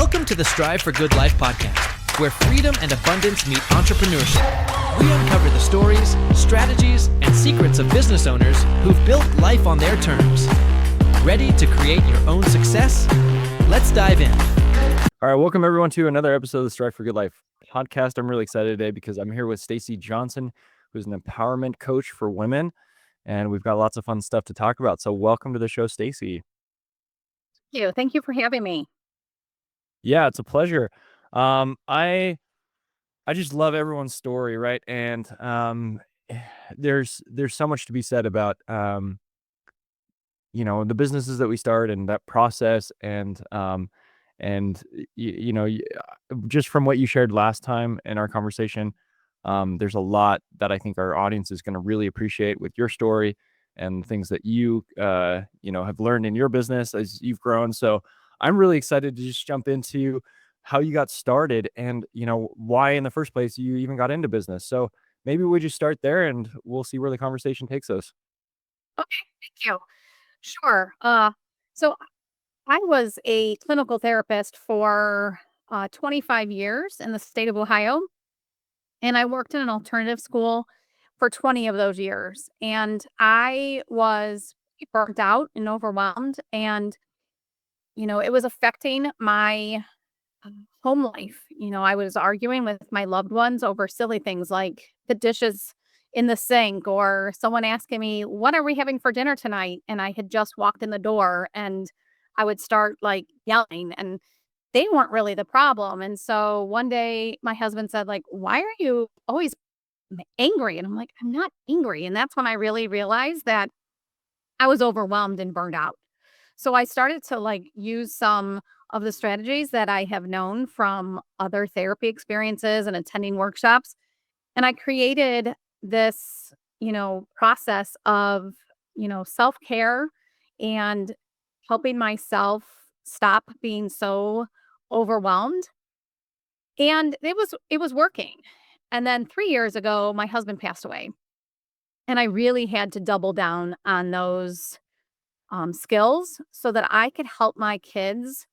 Welcome to the Strive for Good Life podcast, where freedom and abundance meet entrepreneurship. We uncover the stories, strategies, and secrets of business owners who've built life on their terms. Ready to create your own success? Let's dive in. All right, welcome everyone to another episode of the Strive for Good Life podcast. I'm really excited today because I'm here with Stacey Johnson, who's an empowerment coach for women, and we've got lots of fun stuff to talk about. So welcome to the show, Stacey. Thank you for having me. Yeah, it's a pleasure. I just love everyone's story, right? And there's so much to be said about the businesses that we start and that process, and just from what you shared last time in our conversation, there's a lot that I think our audience is going to really appreciate with your story and things that you have learned in your business as you've grown. So I'm really excited to just jump into how you got started and why in the first place you even got into business. So maybe we just start there and we'll see where the conversation takes us. Okay, thank you. Sure. So I was a clinical therapist for 25 years in the state of Ohio, and I worked in an alternative school for 20 of those years. And I was burnt out and overwhelmed, and it was affecting my home life. I was arguing with my loved ones over silly things like the dishes in the sink or someone asking me, "What are we having for dinner tonight?" And I had just walked in the door and I would start like yelling, and they weren't really the problem. And so one day my husband said, like, "Why are you always angry?" And I'm like, "I'm not angry." And that's when I really realized that I was overwhelmed and burned out. So I started to like use some of the strategies that I have known from other therapy experiences and attending workshops. And I created this, process of, self-care and helping myself stop being so overwhelmed. And it was working. And then 3 years ago, my husband passed away. And I really had to double down on those skills so that I could help my kids,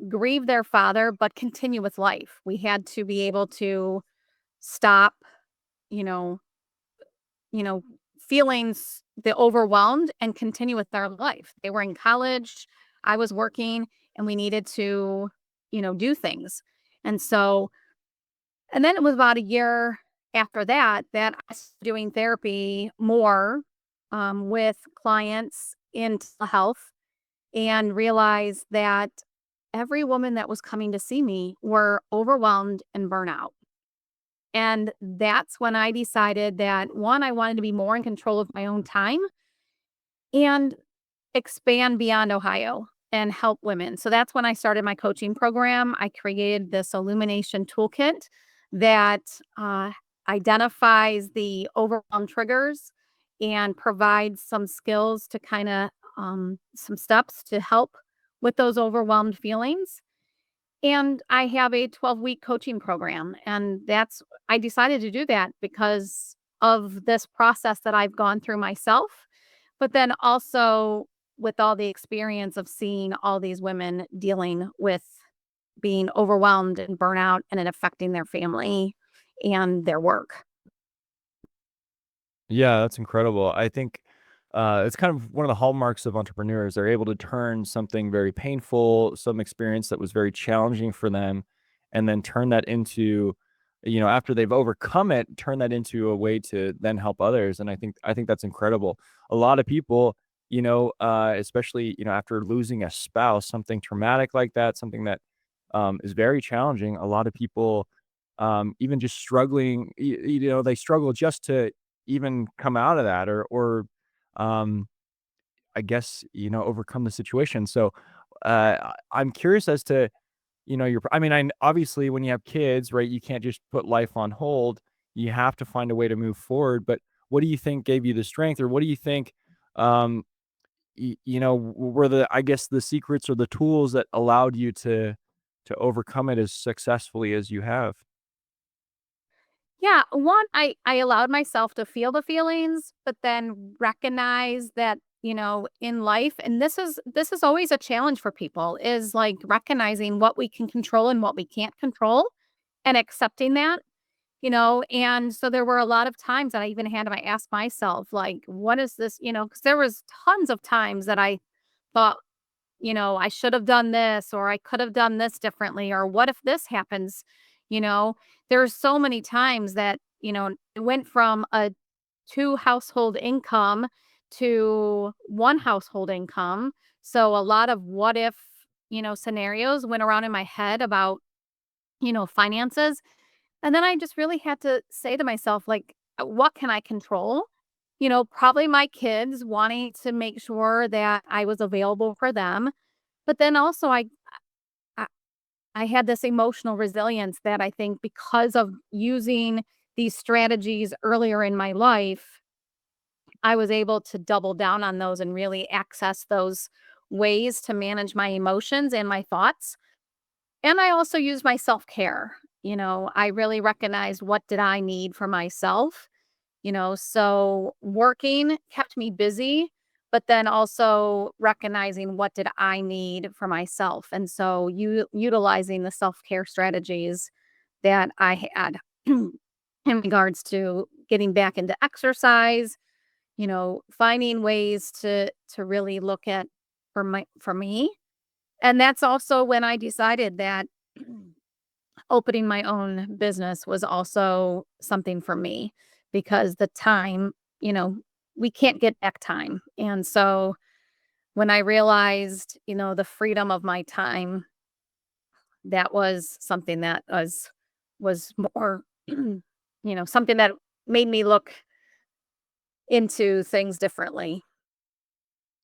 grieve their father, but continue with life. We had to be able to stop, you know, you know, feelings the overwhelmed and continue with their life. They were in college, I was working, and we needed to, do things. And so, and then it was about a year after that I started doing therapy more with clients in health, and realized that every woman that was coming to see me were overwhelmed and burnout. And that's when I decided that one, I wanted to be more in control of my own time and expand beyond Ohio and help women. So that's when I started my coaching program. I created this illumination toolkit that identifies the overwhelm triggers and provides some skills to kind of some steps to help with those overwhelmed feelings. And I have a 12-week coaching program. And I decided to do that because of this process that I've gone through myself, but then also with all the experience of seeing all these women dealing with being overwhelmed and burnout and it affecting their family and their work. Yeah, that's incredible. I think it's kind of one of the hallmarks of entrepreneurs. They're able to turn something very painful, some experience that was very challenging for them, and then turn that into, after they've overcome it, turn that into a way to then help others. And I think that's incredible. A lot of people, especially after losing a spouse, something traumatic like that, something that is very challenging. A lot of people, even just struggling, they struggle just to even come out of that or um, I guess, overcome the situation. So, I'm curious as to, obviously when you have kids, right, you can't just put life on hold. You have to find a way to move forward. But what do you think gave you the strength, or what do you think, um, were I guess, the secrets or the tools that allowed you to overcome it as successfully as you have? Yeah, one, I allowed myself to feel the feelings, but then recognize that in life, and this is always a challenge for people, is like recognizing what we can control and what we can't control and accepting that. And so there were a lot of times that I even had to ask myself, like, what is this, because there was tons of times that I thought, I should have done this, or I could have done this differently, or what if this happens? You know, there's so many times that, it went from a two household income to one household income. So a lot of what if, scenarios went around in my head about, finances. And then I just really had to say to myself, like, what can I control? Probably my kids, wanting to make sure that I was available for them. But then also I, I had this emotional resilience that I think, because of using these strategies earlier in my life, I was able to double down on those and really access those ways to manage my emotions and my thoughts. And I also use my self-care. I really recognized, what did I need for myself? So working kept me busy, but then also recognizing, what did I need for myself? And so utilizing the self-care strategies that I had in regards to getting back into exercise, finding ways to really look at, for me. And that's also when I decided that opening my own business was also something for me, because the time, you know, we can't get back time. And so when I realized, the freedom of my time, that was something that was more, something that made me look into things differently.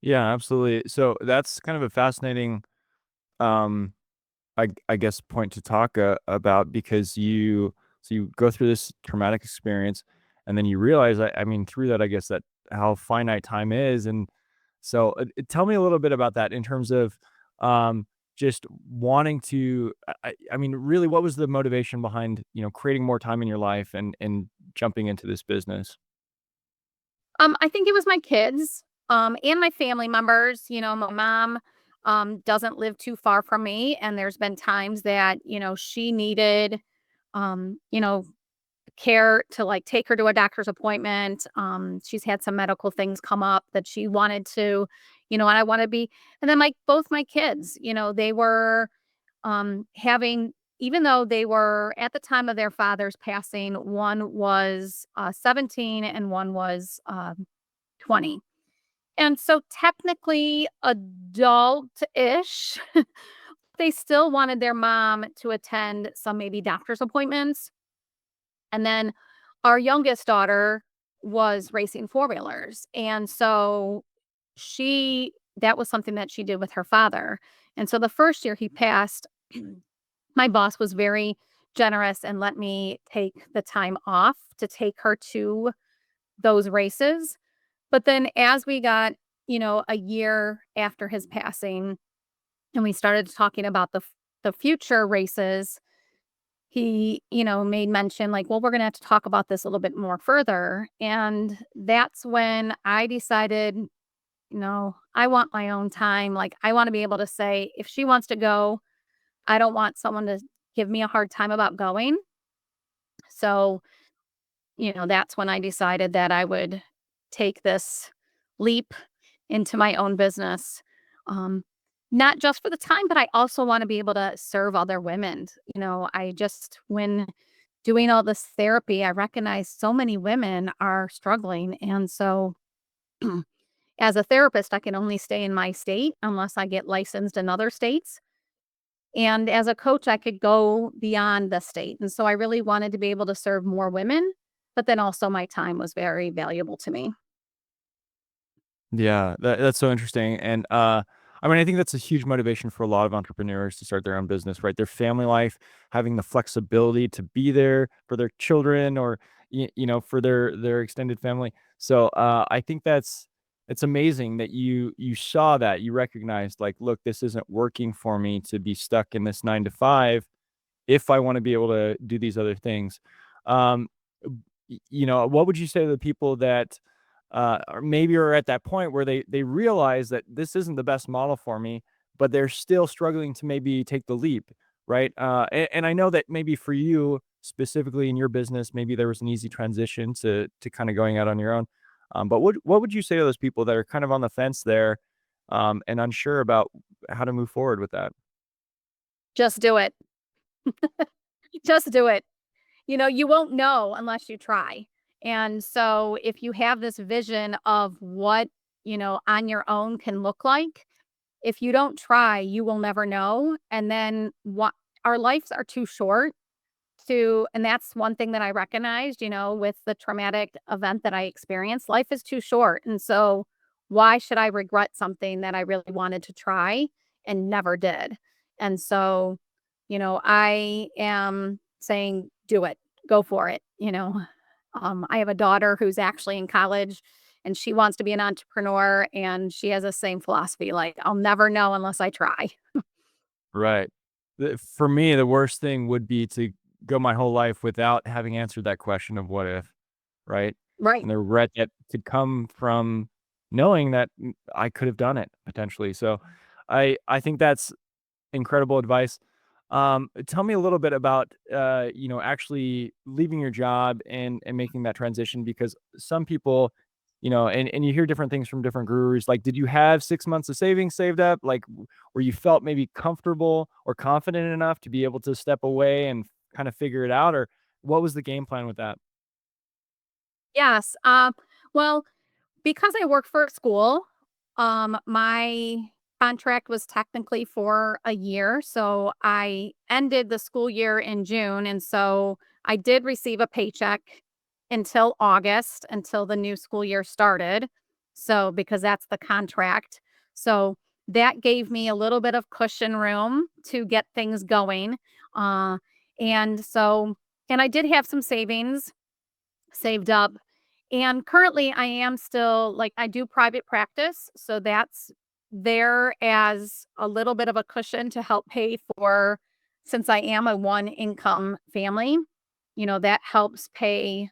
Yeah, absolutely. So that's kind of a fascinating, um, I guess, point to talk about, because you go through this traumatic experience, and then you realize, I mean, through that, I guess, that how finite time is, and so tell me a little bit about that in terms of, um, just wanting to. I mean, really, what was the motivation behind, creating more time in your life and jumping into this business? I think it was my kids, and my family members. My mom, doesn't live too far from me, and there's been times that, she needed, you know, care to, like, take her to a doctor's appointment. She's had some medical things come up that she wanted to, and I want to be. And then both my kids, they were, having, even though they were at the time of their father's passing, one was 17 and one was 20. And so technically adult-ish, they still wanted their mom to attend some maybe doctor's appointments. And then our youngest daughter was racing four-wheelers. And so that was something that she did with her father. And so the first year he passed, my boss was very generous and let me take the time off to take her to those races. But then as we got, a year after his passing, and we started talking about the future races, he, made mention, like, well, we're going to have to talk about this a little bit more further. And that's when I decided, I want my own time. Like, I want to be able to say, if she wants to go, I don't want someone to give me a hard time about going. So, that's when I decided that I would take this leap into my own business. Um, Not just for the time, but I also want to be able to serve other women. When doing all this therapy, I recognize so many women are struggling. And so, as a therapist, I can only stay in my state unless I get licensed in other states. And as a coach, I could go beyond the state. And so I really wanted to be able to serve more women, but then also my time was very valuable to me. Yeah, that's so interesting, and, I mean, I think that's a huge motivation for a lot of entrepreneurs to start their own business, right? Their family life, having the flexibility to be there for their children, or, for their extended family. So, I think it's amazing that you saw that, you recognized, like, "Look, this isn't working for me to be stuck in this 9 to 5 if I wanna be able to do these other things." Um, what would you say to the people that, or maybe are at that point where they realize that this isn't the best model for me, but they're still struggling to maybe take the leap, right? And I know that maybe for you specifically in your business, maybe there was an easy transition to kind of going out on your own. But what would you say to those people that are kind of on the fence there, and unsure about how to move forward with that? Just do it. Just do it. You won't know unless you try. And so if you have this vision of what, on your own can look like, if you don't try, you will never know. And then what our lives are too short and that's one thing that I recognized, with the traumatic event that I experienced. Life is too short. And so why should I regret something that I really wanted to try and never did? And so, I am saying do it. Go for it. I have a daughter who's actually in college and she wants to be an entrepreneur and she has the same philosophy like I'll never know unless I try. Right. For me, the worst thing would be to go my whole life without having answered that question of what if, right? Right. And the regret that could come from knowing that I could have done it potentially. So I think that's incredible advice. Tell me a little bit about actually leaving your job and making that transition because some people, and you hear different things from different gurus. Like, did you have 6 months of savings saved up? Like, where you felt maybe comfortable or confident enough to be able to step away and kind of figure it out, or what was the game plan with that? Yes. Well, because I work for a school, my contract was technically for a year. So I ended the school year in June. And so I did receive a paycheck until August, until the new school year started. So, because that's the contract. So that gave me a little bit of cushion room to get things going. Uh, and so, and I did have some savings saved up. And currently, I am still like, I do private practice. So that's there as a little bit of a cushion to help pay for, since I am a one income family, that helps pay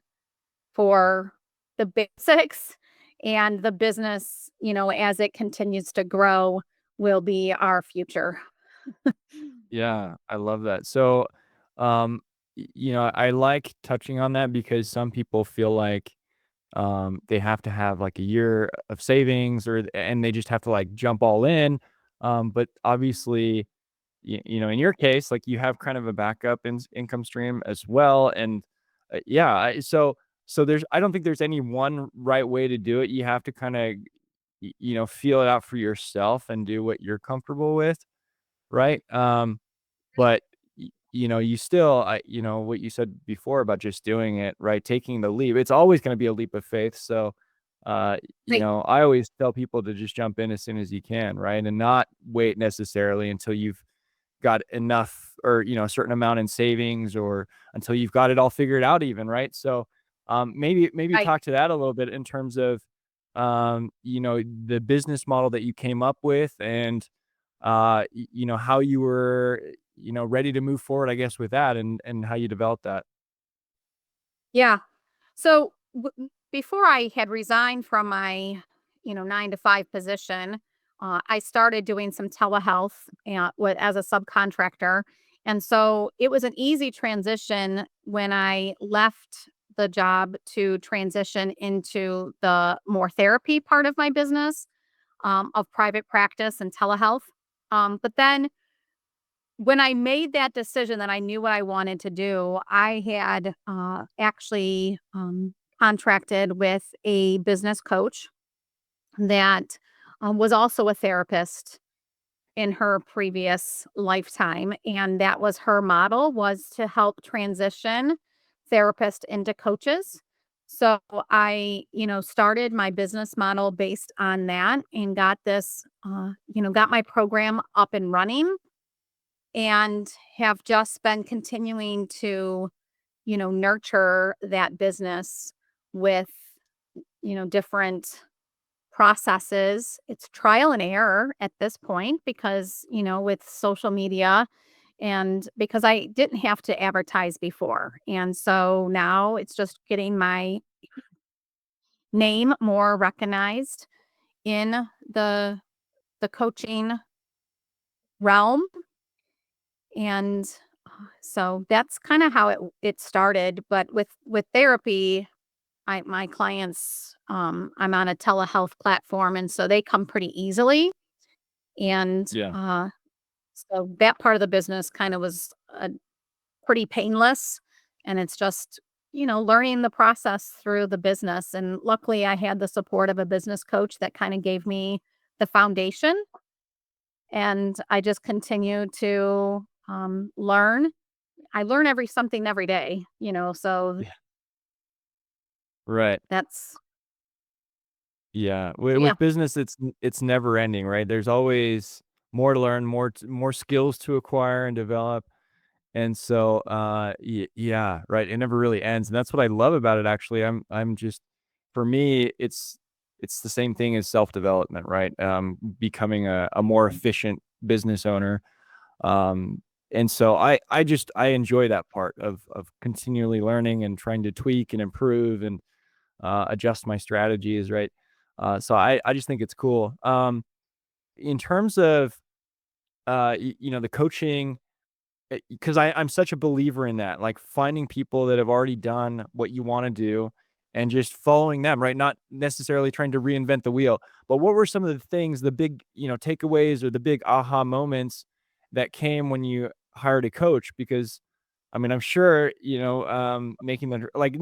for the basics and the business, as it continues to grow, will be our future. Yeah, I love that. So, I like touching on that because some people feel like they have to have like a year of savings and they just have to like jump all in. But obviously, in your case, like you have kind of a backup income stream as well. And yeah, so I don't think there's any one right way to do it. You have to kind of, feel it out for yourself and do what you're comfortable with. Right. But you still, what you said before about just doing it, right? Taking the leap. It's always going to be a leap of faith. So, Right. I always tell people to just jump in as soon as you can, right? And not wait necessarily until you've got enough or, a certain amount in savings or until you've got it all figured out even, right? So, maybe Right. talk to that a little bit in terms of, the business model that you came up with and, how you were, ready to move forward, I guess, with that and how you developed that. Yeah. So before I had resigned from my, 9 to 5 position, I started doing some telehealth as a subcontractor. And so it was an easy transition when I left the job to transition into the more therapy part of my business, of private practice and telehealth. But then when I made that decision that I knew what I wanted to do, I had actually contracted with a business coach that was also a therapist in her previous lifetime, and that was her model, was to help transition therapists into coaches. So I, started my business model based on that and got got my program up and running and have just been continuing to, nurture that business with, different processes. It's trial and error at this point because, with social media and because I didn't have to advertise before. And so now it's just getting my name more recognized in the coaching realm. And so that's kind of how it started. But with therapy, my clients, I'm on a telehealth platform, and so they come pretty easily. And Yeah. so that part of the business kind of was pretty painless, and it's just, learning the process through the business. And luckily, I had the support of a business coach that kind of gave me the foundation, and I just continue to learn. I learn something every day, so Yeah. Right. that's, Yeah. yeah. With business, it's never ending, right? There's always more to learn, more skills to acquire and develop. And so, yeah, right. It never really ends, and that's what I love about it. Actually, I'm just, for me, it's the same thing as self development, right? Becoming a more efficient business owner. Um, and so I enjoy that part of continually learning and trying to tweak and improve and adjust my strategies, right? So I just think it's cool. In terms of the coaching, because I'm such a believer in that, like finding people that have already done what you want to do and just following them, right? Not necessarily trying to reinvent the wheel. But what were some of the things, the big, takeaways or the big aha moments that came when you hired a coach? Because I mean, I'm sure, making the like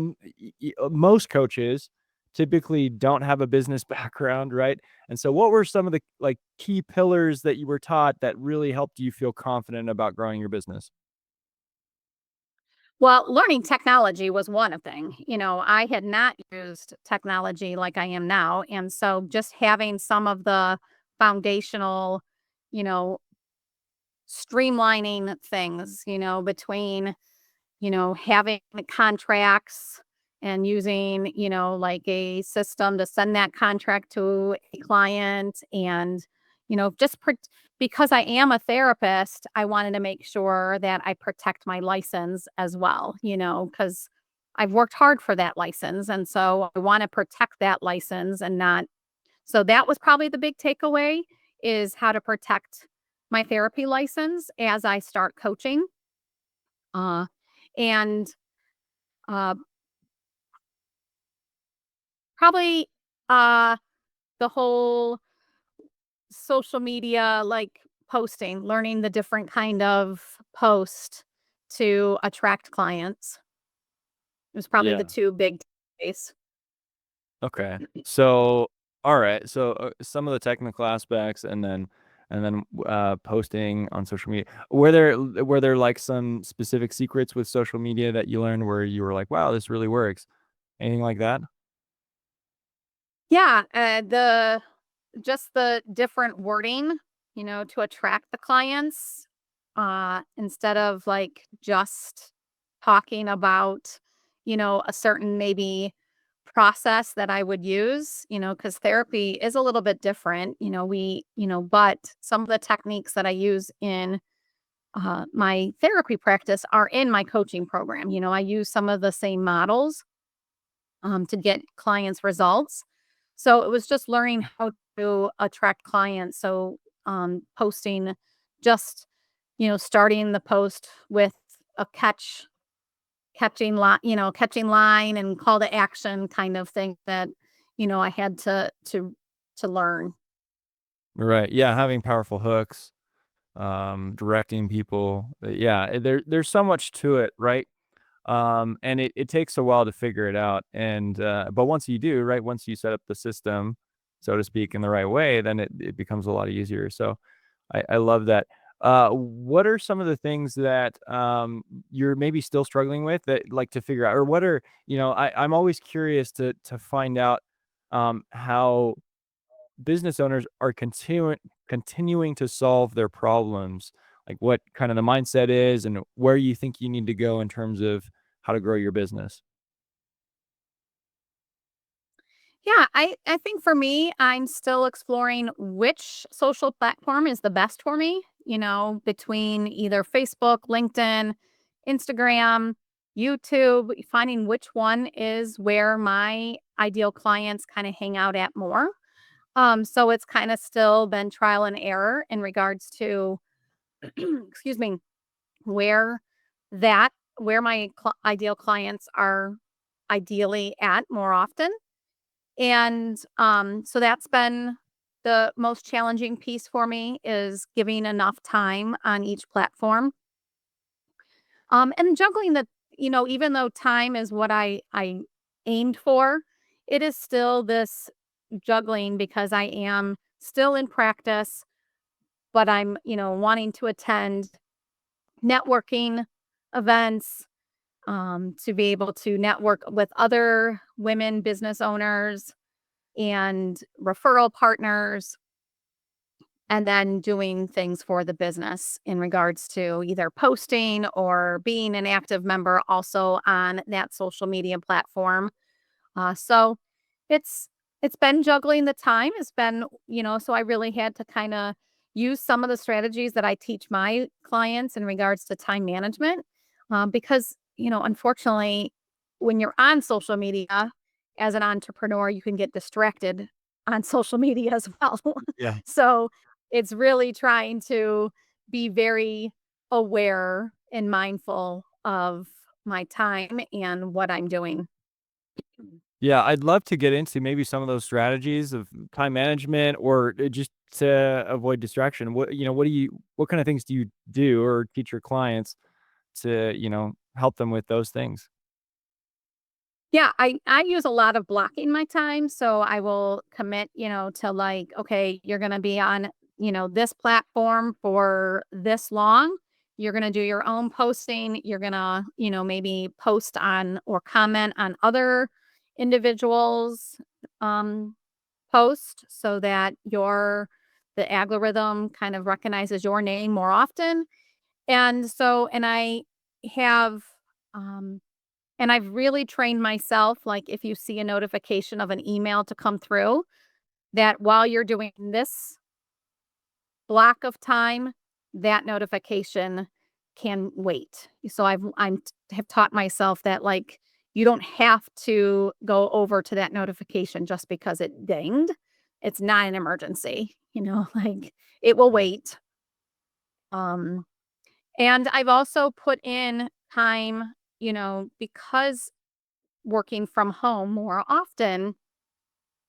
most coaches typically don't have a business background, right? And so what were some of the like key pillars that you were taught that really helped you feel confident about growing your business? Well, learning technology was one of thing. I had not used technology like I am now, and so just having some of the foundational, you know, streamlining things, between, having contracts and using, like a system to send that contract to a client. And, just because I am a therapist, I wanted to make sure that I protect my license as well, because I've worked hard for that license. And so I want to protect that license and not. So that was probably the big takeaway, is how to protect my therapy license as I start coaching. Uh, and uh, probably uh, the whole social media, like posting, learning the different kind of post to attract clients. It was probably the Yeah. two big takeaways. Okay. So, all right. So, some of the technical aspects, and then posting on social media. Were there like some specific secrets with social media that you learned where you were like, "Wow, this really works." Anything like that? Yeah, the just the different wording, to attract the clients, instead of like just talking about, a certain maybe process that I would use, because therapy is a little bit different, but some of the techniques that I use in my therapy practice are in my coaching program. I use some of the same models to get clients results. So it was just learning how to attract clients. So posting, just, starting the post with a catching line and call to action kind of thing that, I had to learn. Right. Yeah, having powerful hooks, directing people. Yeah, there's so much to it, right? And it takes a while to figure it out. And but once you do, right, once you set up the system, so to speak, in the right way, then it becomes a lot easier. So I love that. What are some of the things that you're maybe still struggling with that like to figure out, or what are, I'm always curious to find out how business owners are continuing to solve their problems, like what kind of the mindset is and where you think you need to go in terms of how to grow your business. Yeah, I think for me, I'm still exploring which social platform is the best for me, between either Facebook, LinkedIn, Instagram, YouTube, finding which one is where my ideal clients kind of hang out at more. So it's kind of still been trial and error in regards to, excuse me, where that where my ideal clients are ideally at more often. And so that's been the most challenging piece for me, is giving enough time on each platform. And juggling the, even though time is what I aimed for, it is still this juggling because I am still in practice, but I'm, wanting to attend networking events, to be able to network with other women business owners and referral partners, and then doing things for the business in regards to either posting or being an active member also on that social media platform. So it's it's been juggling the time. It's been, so I really had to kind of use some of the strategies that I teach my clients in regards to time management. Because, unfortunately, when you're on social media as an entrepreneur, you can get distracted on social media as well. Yeah. So it's really trying to be very aware and mindful of my time and what I'm doing. Yeah, I'd love to get into maybe some of those strategies of time management or just to avoid distraction. What kind of things do you do or teach your clients to, help them with those things? Yeah, I use a lot of blocking my time, so I will commit, to like, okay, you're going to be on, this platform for this long. You're going to do your own posting. You're going to, maybe post on or comment on other individuals post, so that the algorithm kind of recognizes your name more often. And I have um and I've really trained myself, like, if you see a notification of an email to come through, that while you're doing this block of time, that notification can wait. So have taught myself that, like, you don't have to go over to that notification just because it dinged. It's not an emergency, like, it will wait. Um and I've also put in time, because working from home more often,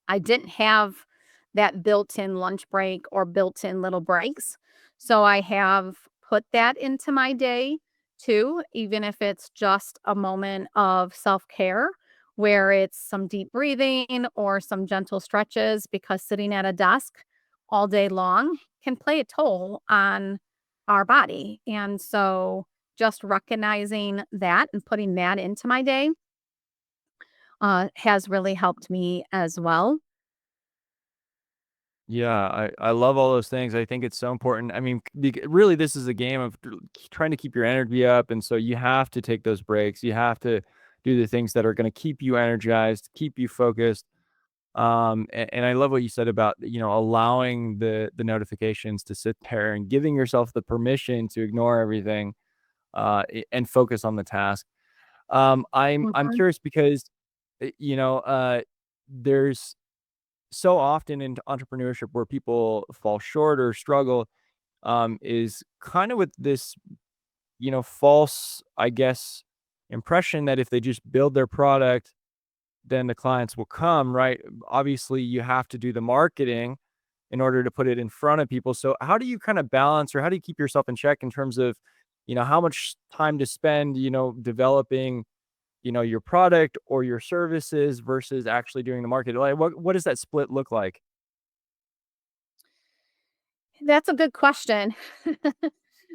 I didn't have that built-in lunch break or built-in little breaks. So I have put that into my day too, even if it's just a moment of self-care where it's some deep breathing or some gentle stretches, because sitting at a desk all day long can play a toll on our body. And so just recognizing that and putting that into my day has really helped me as well. Yeah, I love all those things. I think it's so important. I mean, really, this is a game of trying to keep your energy up, and so you have to take those breaks. You have to do the things that are going to keep you energized, keep you focused. And I love what you said about allowing the notifications to sit there and giving yourself the permission to ignore everything and focus on the task. I'm Mhm. curious because you know there's so often in entrepreneurship where people fall short or struggle is kind of with this, false, I guess, impression that if they just build their product, then the clients will come, right? Obviously, you have to do the marketing in order to put it in front of people. So, how do you kind of balance or how do you keep yourself in check in terms of, how much time to spend, developing your product or your services versus actually doing the market? Like, what does that split look like? That's a good question.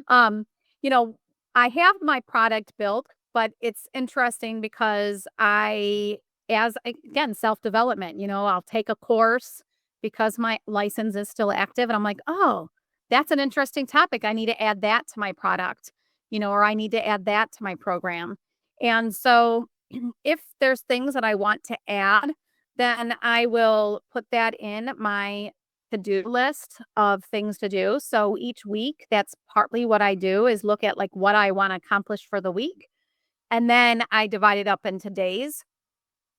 Um, you know, I have my product built, but it's interesting because again, self development, I'll take a course because my license is still active. And I'm like, oh, that's an interesting topic. I need to add that to my product, or I need to add that to my program. And so if there's things that I want to add, then I will put that in my to-do list of things to do. So each week, that's partly what I do, is look at like what I want to accomplish for the week. And then I divide it up into days.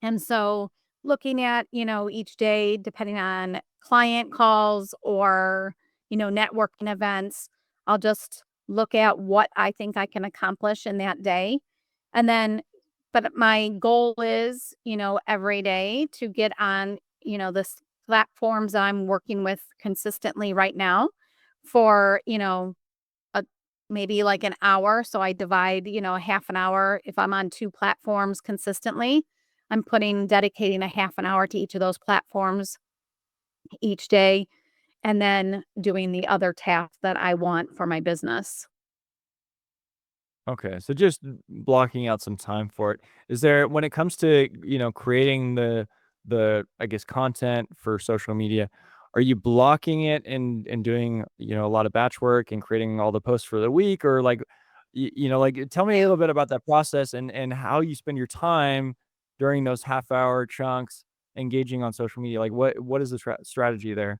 And so looking at, each day, depending on client calls or, networking events, I'll just look at what I think I can accomplish in that day. And then, but my goal is, every day to get on, the platforms I'm working with consistently right now for, a, maybe like an hour. So I divide, a half an hour. If I'm on 2 platforms consistently, I'm dedicating a half an hour to each of those platforms each day, and then doing the other tasks that I want for my business. Okay, so just blocking out some time for it. Is there, when it comes to, creating the I guess content for social media, are you blocking it and doing, a lot of batch work and creating all the posts for the week, or like like tell me a little bit about that process and how you spend your time during those half hour chunks engaging on social media? Like what is the strategy there?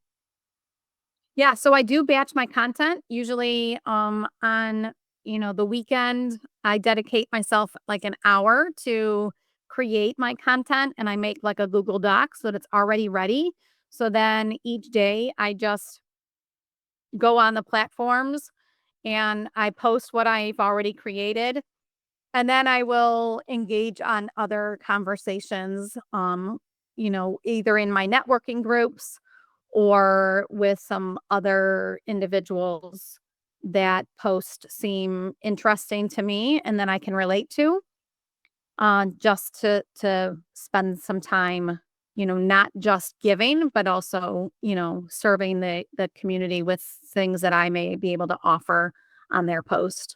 Yeah, so I do batch my content usually on, the weekend. I dedicate myself like an hour to create my content, and I make like a Google Doc so that it's already ready. So then each day I just go on the platforms and I post what I've already created. And then I will engage on other conversations, either in my networking groups or with some other individuals that post seem interesting to me and that I can relate to, just to spend some time, not just giving, but also, serving the community with things that I may be able to offer on their post.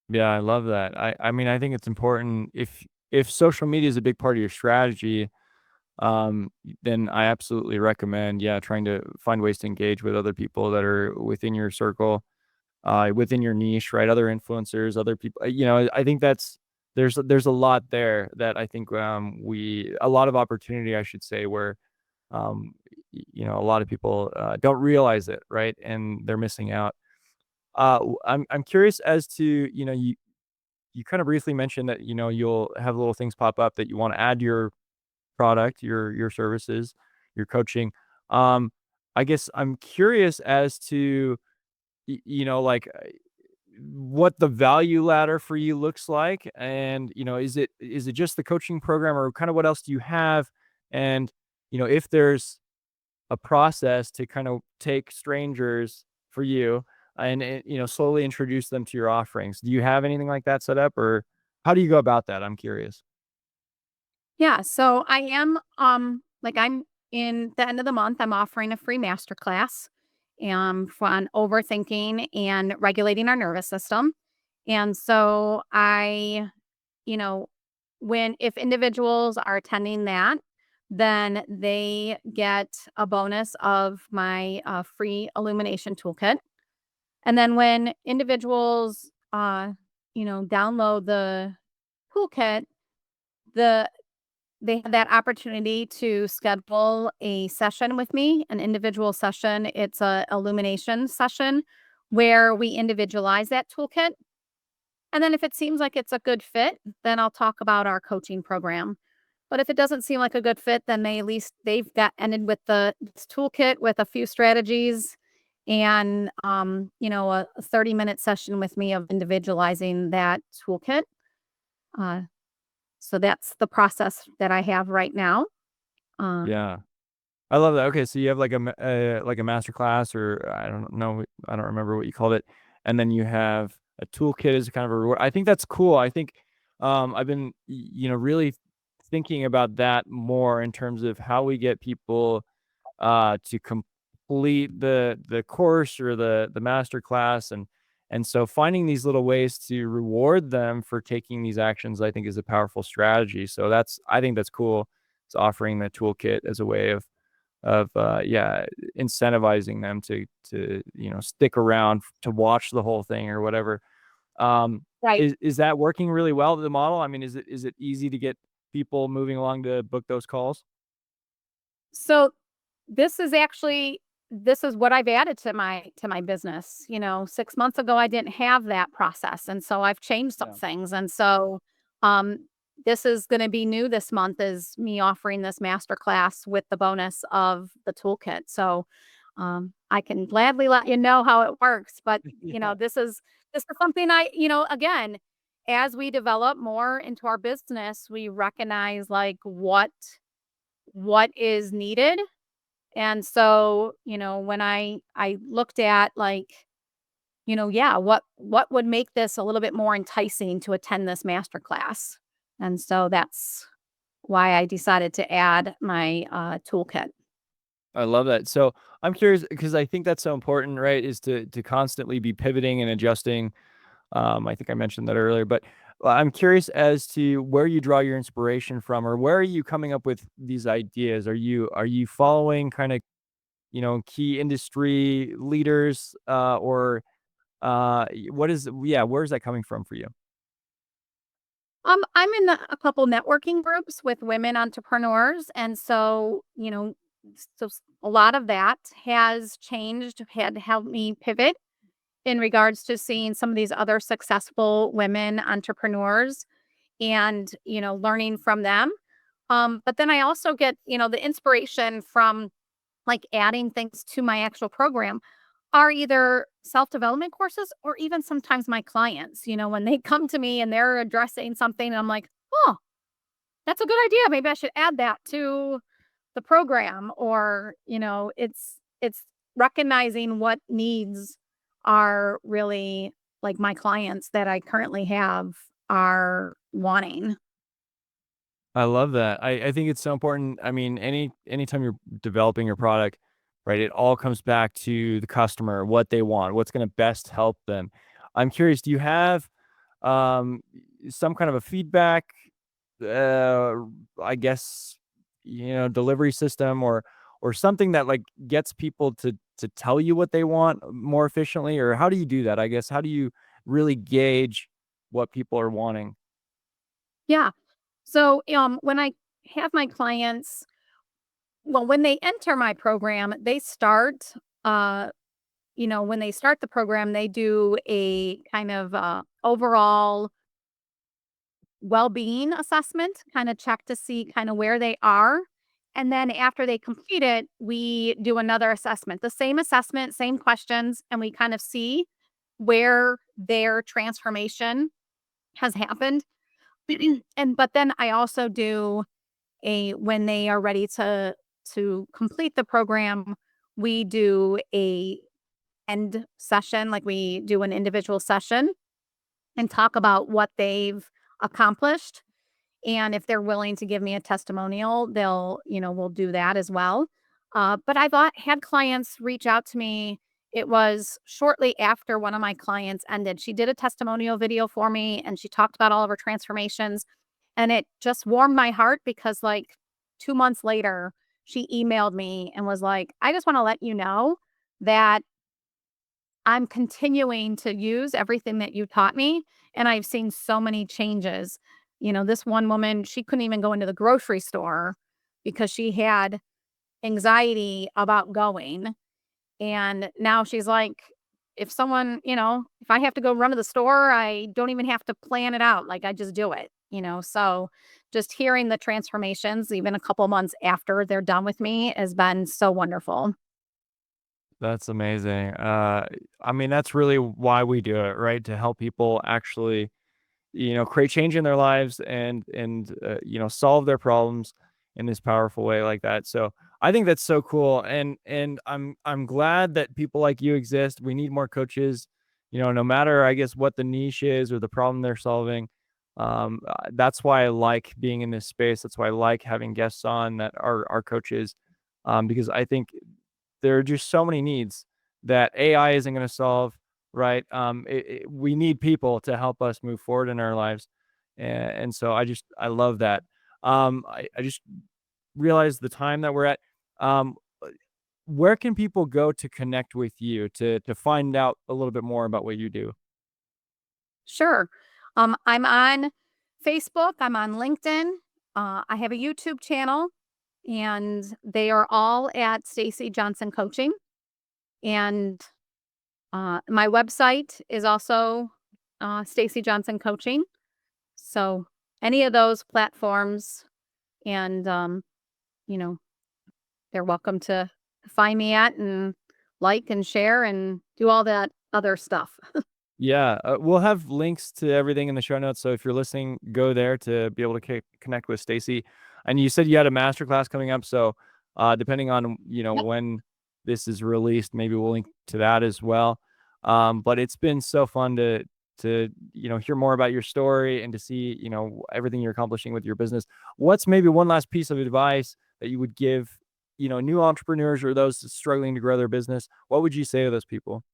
Yeah, I love that. I mean, I think it's important if social media is a big part of your strategy, then I absolutely recommend, yeah, trying to find ways to engage with other people that are within your circle, within your niche, right? Other influencers, other people. I think there's a lot there that I think a lot of opportunity, I should say, where a lot of people don't realize it, right? And they're missing out. I'm curious as to, you kind of briefly mentioned that, you'll have little things pop up that you want to add to your product, your services, your coaching. Um, I guess I'm curious as to, like, what the value ladder for you looks like, and is it just the coaching program, or kind of what else do you have? And if there's a process to kind of take strangers for you and slowly introduce them to your offerings. Do you have anything like that set up, or how do you go about that? I'm curious. Yeah, so I am like I'm in the end of the month, I'm offering a free masterclass on overthinking and regulating our nervous system. And so you know, when if individuals are attending that, then they get a bonus of my free illumination toolkit. And then when individuals download the toolkit, the they have that opportunity to schedule a session with me, an individual session. It's a illumination session where we individualize that toolkit. And then if it seems like it's a good fit, then I'll talk about our coaching program. But if it doesn't seem like a good fit, then they at least they've got ended with this toolkit with a few strategies and a 30-minute session with me of individualizing that toolkit. Uh, so that's the process that I have right now. Uh, Yeah, I love that. Okay, so you have like a master class, or I don't know, I don't remember what you called it, and then you have a toolkit as kind of a reward. I think that's cool. I think I've been really thinking about that more in terms of how we get people to complete the course or the master class, and so finding these little ways to reward them for taking these actions, I think, is a powerful strategy. So I think that's cool. It's offering the toolkit as a way of yeah, incentivizing them to stick around to watch the whole thing or whatever. right. Is that working really well, the model? I mean, is it easy to get people moving along to book those calls? So this is actually this is what I've added to my business. 6 months ago, I didn't have that process, and so I've changed some Yeah. things, and so, um, this is gonna be new this month is me offering this master class with the bonus of the toolkit, so, I can gladly let you know how it works, but, Yeah. this is something again, as we develop more into our business, we recognize, like, what is needed, and so, when I looked at, like, yeah, what would make this a little bit more enticing to attend this master class? And so that's why I decided to add my toolkit. I love that. So I'm curious because I think that's so important, right? Is to constantly be pivoting and adjusting. I think I mentioned that earlier, but I'm curious as to where you draw your inspiration from, or where are you coming up with these ideas? Are you following kind of key industry leaders, or what is yeah? Where is that coming from for you? I'm in a couple networking groups with women entrepreneurs, and so a lot of that has changed, had helped me pivot in regards to seeing some of these other successful women entrepreneurs and learning from them. But then I also get the inspiration from like adding things to my actual program are either self-development courses or even sometimes my clients, when they come to me and they're addressing something, I'm like, oh, that's a good idea. Maybe I should add that to the program. Or, it's recognizing what needs are really like my clients that I currently have are wanting. I love that. I think it's so important. I mean, anytime you're developing your product, right, it all comes back to the customer, what they want, what's going to best help them. I'm curious, do you have um some kind of a feedback, uh I guess, delivery system, or something that like gets people to tell you what they want more efficiently, or how do you do that? I guess how do you really gauge what people are wanting? Yeah. So, when I have my clients, well, when they enter my program, they start, uh, when they start the program, they do a kind of overall well-being assessment, kind of check to see kind of where they are. And then after they complete it, we do another assessment, the same assessment, same questions, and we kind of see where their transformation has happened. And but then I also do a when they are ready to complete the program, we do a end session, like we do an individual session and talk about what they've accomplished. And if they're willing to give me a testimonial, we'll do that as well. But had clients reach out to me. It was shortly after one of my clients ended. She did a testimonial video for me and she talked about all of her transformations. And it just warmed my heart because, like, 2 months later, she emailed me and was like, I just want to let you know that I'm continuing to use everything that you taught me, and I've seen so many changes. This one woman, she couldn't even go into the grocery store because she had anxiety about going. And now she's like, if I have to go run to the store, I don't even have to plan it out. Like I just do it. So just hearing the transformations, even a couple months after they're done with me, has been so wonderful. That's amazing. I mean, that's really why we do it, right? To help people actually, create change in their lives, and solve their problems in this powerful way like that. So I think that's so cool, and I'm glad that people like you exist. We need more coaches, no matter, I guess, what the niche is or the problem they're solving. That's why I like being in this space. That's why I like having guests on that are coaches, because I think there are just so many needs that AI isn't going to solve, right? We need people to help us move forward in our lives, and so I love that. I just realized the time that we're at. Um, where can people go to connect with you to find out a little bit more about what you do? Sure. I'm on Facebook, I'm on LinkedIn, I have a YouTube channel, and they are all at Stacey Johnson Coaching. And my website is also Stacey Johnson Coaching. So any of those platforms, and you know, they're welcome to find me at and like and share and do all that other stuff. Yeah, we'll have links to everything in the show notes. So if you're listening, go there to be able to connect with Stacey. And you said you had a masterclass coming up. So depending on, Yep. when this is released, maybe we'll link to that as well. But it's been so fun to hear more about your story and to see, everything you're accomplishing with your business. What's maybe one last piece of advice that you would give, new entrepreneurs or those struggling to grow their business? What would you say to those people?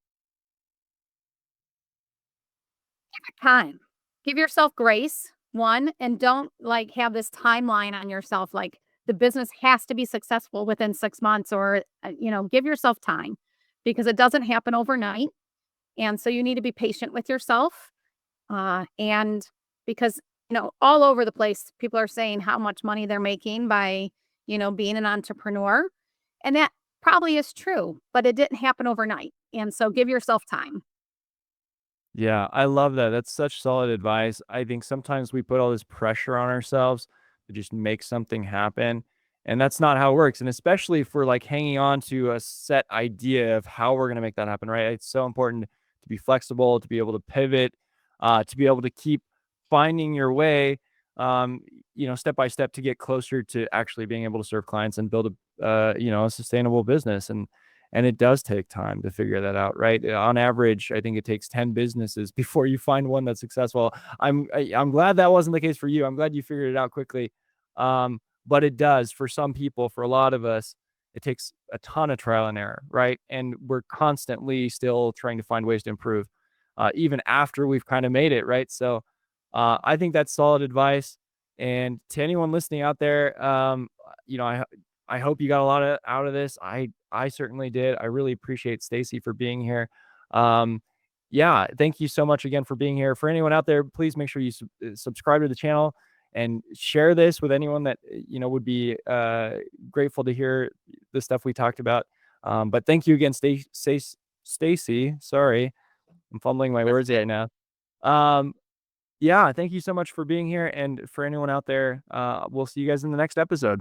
Time. Give yourself grace, one, and don't like have this timeline on yourself. Like the business has to be successful within 6 months, or, give yourself time because it doesn't happen overnight. And so you need to be patient with yourself. And because, all over the place, people are saying how much money they're making by, being an entrepreneur. And that probably is true, but it didn't happen overnight. And so give yourself time. Yeah, I love that. That's such solid advice. I think sometimes we put all this pressure on ourselves to just make something happen, and that's not how it works. And especially for like hanging on to a set idea of how we're going to make that happen, right? It's so important to be flexible, to be able to pivot, to be able to keep finding your way, um, step by step to get closer to actually being able to serve clients and build a sustainable business. And it does take time to figure that out, right? On average, I think it takes 10 businesses before you find one that's successful. I'm glad that wasn't the case for you. I'm glad you figured it out quickly. But it does for some people, for a lot of us, it takes a ton of trial and error, right? And we're constantly still trying to find ways to improve, even after we've kind of made it, right? So I think that's solid advice. And to anyone listening out there, I hope you got a lot out of this. I certainly did. I really appreciate Stacey for being here. Um, yeah, thank you so much again for being here. For anyone out there, please make sure you subscribe to the channel and share this with anyone that would be grateful to hear the stuff we talked about. But thank you again, Stacey. Sorry, I'm fumbling my words right now. Yeah, thank you so much for being here. And for anyone out there, we'll see you guys in the next episode.